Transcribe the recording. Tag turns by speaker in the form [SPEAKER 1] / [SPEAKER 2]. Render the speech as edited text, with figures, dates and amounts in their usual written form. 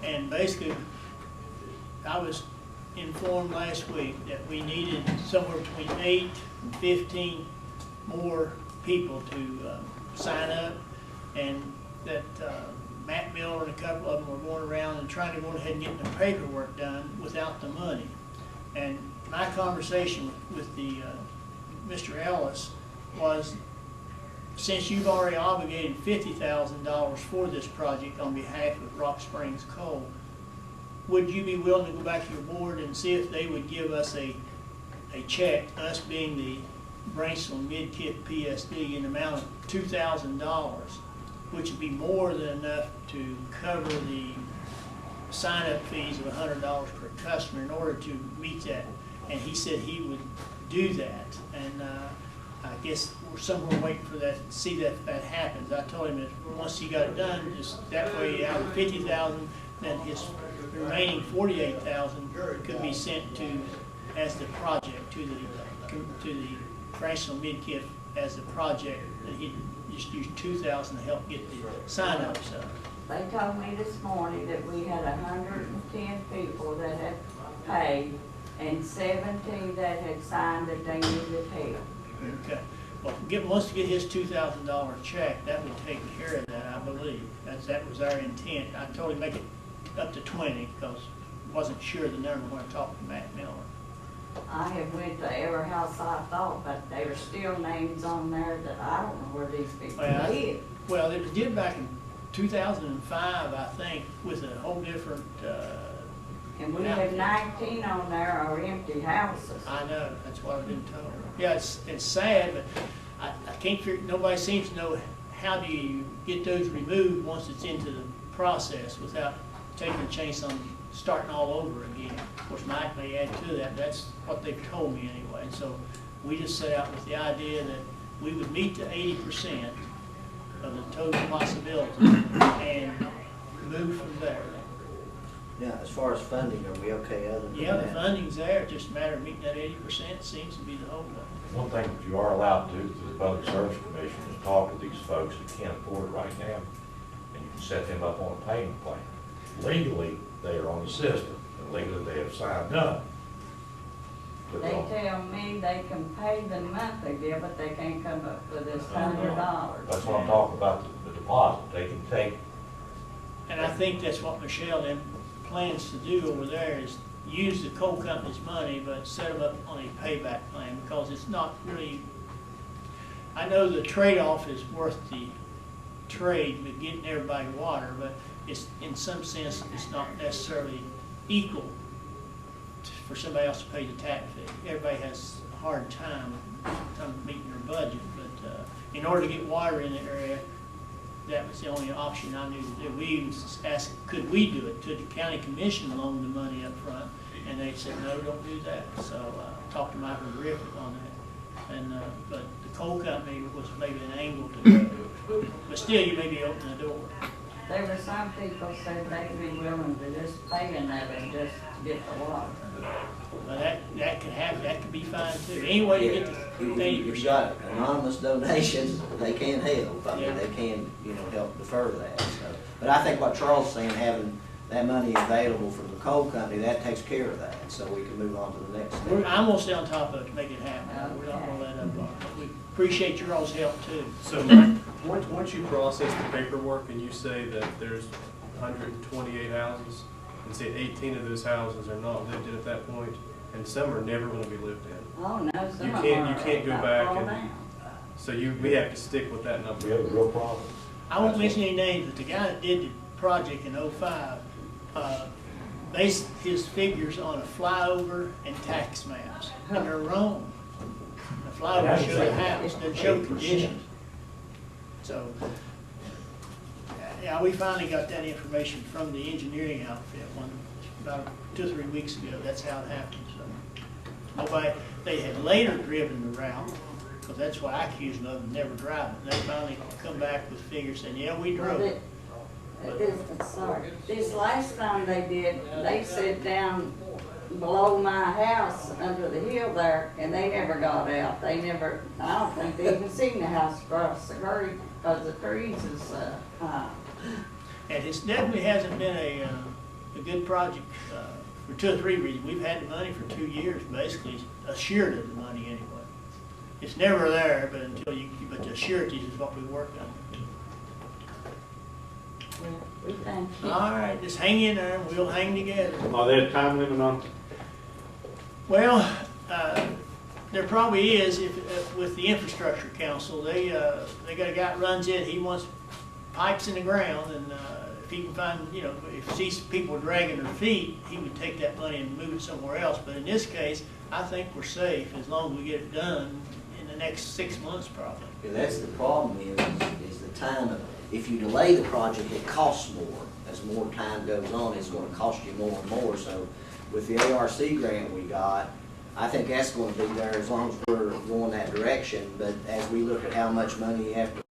[SPEAKER 1] And basically, I was informed last week that we needed somewhere between 8 and 15 more people to sign up, and that Matt Miller and a couple of them were going around and trying to go ahead and get the paperwork done without the money. And my conversation with the Mr. Ellis was, since you've already obligated $50,000 for this project on behalf of Rock Springs Coal, would you be willing to go back to your board and see if they would give us a check, us being the Branchville Midkiff PSD, in the amount of $2,000, which would be more than enough to cover the sign-up fees of $100 per customer in order to meet that. And he said he would do that. And I guess we're somewhere waiting for that, to see that happens. I told him that once he got it done, just that way out of 50,000, then his remaining 48,000 could be sent to, as the project, to the Branchville Midkiff as the project, that he just used 2,000 to help get the sign-ups up.
[SPEAKER 2] They told me this morning that we had 110 people that had paid and 70 that had signed that they needed help.
[SPEAKER 1] Okay. Well, once to get his $2,000 check, that would take care of that, I believe. That was our intent. I told him make it up to 20 because I wasn't sure the number when I talked to Matt Miller.
[SPEAKER 2] I have went to every house I thought, but there are still names on there that I don't know where these people live.
[SPEAKER 1] Well, it was did back in 2005, I think, with a whole different.
[SPEAKER 2] And we have 19 on there are empty houses.
[SPEAKER 1] I know, that's what I've been told. Yeah, it's sad, but I can't figure, nobody seems to know how do you get those removed once it's into the process without taking a chance on starting all over again. Of course, Mike may add to that, that's what they've told me anyway. So we just set out with the idea that we would meet the 80% of the total possibility and move from there.
[SPEAKER 3] Yeah, as far as funding, are we okay other than
[SPEAKER 1] Yeah, the
[SPEAKER 3] that?
[SPEAKER 1] funding's there, it's just a matter of meeting that 80% seems to be the holdup.
[SPEAKER 4] One thing that you are allowed to do through the Public Service Commission is talk to these folks that can't afford it right now, and you can set them up on a payment plan. Legally, they are on the system, and legally they have signed up. But
[SPEAKER 2] They
[SPEAKER 4] don't-
[SPEAKER 2] tell me they can pay the monthly bill, but they can't come up with this $100.
[SPEAKER 4] That's what I'm talking about, the deposit. They can take,
[SPEAKER 1] And I think that's what Michelle then plans to do over there, is use the coal company's money, but set them up on a payback plan, because it's not really, I know the trade-off is worth the trade with getting everybody water, but it's, in some sense, it's not necessarily equal for somebody else to pay the tap fee. Everybody has a hard time meeting their budget, but in order to get water in the area, that was the only option I knew to do. We even asked, could we do it? Could the county commission loan the money up front? And they said, no, don't do that. So I talked to Michael Griffith on that. And but the coal company was maybe an angle to go. But still, you may be opening the door.
[SPEAKER 2] There were some people said they'd be willing to just pay another just to get the water.
[SPEAKER 1] But that could happen. That could be fine too. Any way you get the
[SPEAKER 3] You've
[SPEAKER 1] 80%.
[SPEAKER 3] got anonymous donations, they can help. I
[SPEAKER 1] Yeah.
[SPEAKER 3] mean, they can, help defer that, so. But I think what Charles is saying, having that money available from the coal company, that takes care of that, so we can move on to the next
[SPEAKER 1] We're
[SPEAKER 3] step.
[SPEAKER 1] almost on top of it to make it happen. We're not going to let up on it. We appreciate your all's help too.
[SPEAKER 5] So Mike, once you process the paperwork and you say that there's 128 houses, and say 18 of those houses are not lived in at that point, and some are never going to be lived in.
[SPEAKER 2] Oh, no, some
[SPEAKER 5] You
[SPEAKER 2] of
[SPEAKER 5] can't-
[SPEAKER 2] them
[SPEAKER 5] you can't go
[SPEAKER 2] are
[SPEAKER 5] back
[SPEAKER 2] fall
[SPEAKER 5] and-
[SPEAKER 2] down.
[SPEAKER 5] So we have to stick with that
[SPEAKER 4] we
[SPEAKER 5] number.
[SPEAKER 4] have a real problem.
[SPEAKER 1] I won't mention any names, but the guy that did the project in '05 based his figures on a flyover and tax maps, and they're wrong. The flyover shows the house, doesn't show conditions. So, yeah, we finally got that information from the engineering outfit about 2 or 3 weeks ago. That's how it happened. So they had later driven the route, because that's why I accused them of never driving. They finally come back with figures saying, yeah, we drove it.
[SPEAKER 2] This last time they did, they set down below my house under the hill there, and they never got out. I don't think they even seen the house across the creek, because the trees is high.
[SPEAKER 1] And it definitely hasn't been a good project, for 2 or 3 reasons. We've had the money for 2 years, basically, assured of the money anyway. It's never there, but but the sureties is what we work on.
[SPEAKER 2] Well, we thank you.
[SPEAKER 1] All right, just hang in there, and we'll hang together.
[SPEAKER 6] Are there a time limit on?
[SPEAKER 1] Well, there probably is, if, with the infrastructure council, they got a guy that runs it, he wants pipes in the ground, and, if he can find, you know, if he sees people dragging their feet, he would take that money and move it somewhere else, but in this case, I think we're safe, as long as we get it done in the next 6 months probably.
[SPEAKER 3] Yeah, that's the problem is the time of, if you delay the project, it costs more. As more time goes on, it's gonna cost you more and more, so with the ARC grant we got, I think that's gonna be there as long as we're going that direction, but as we look at how much money you have to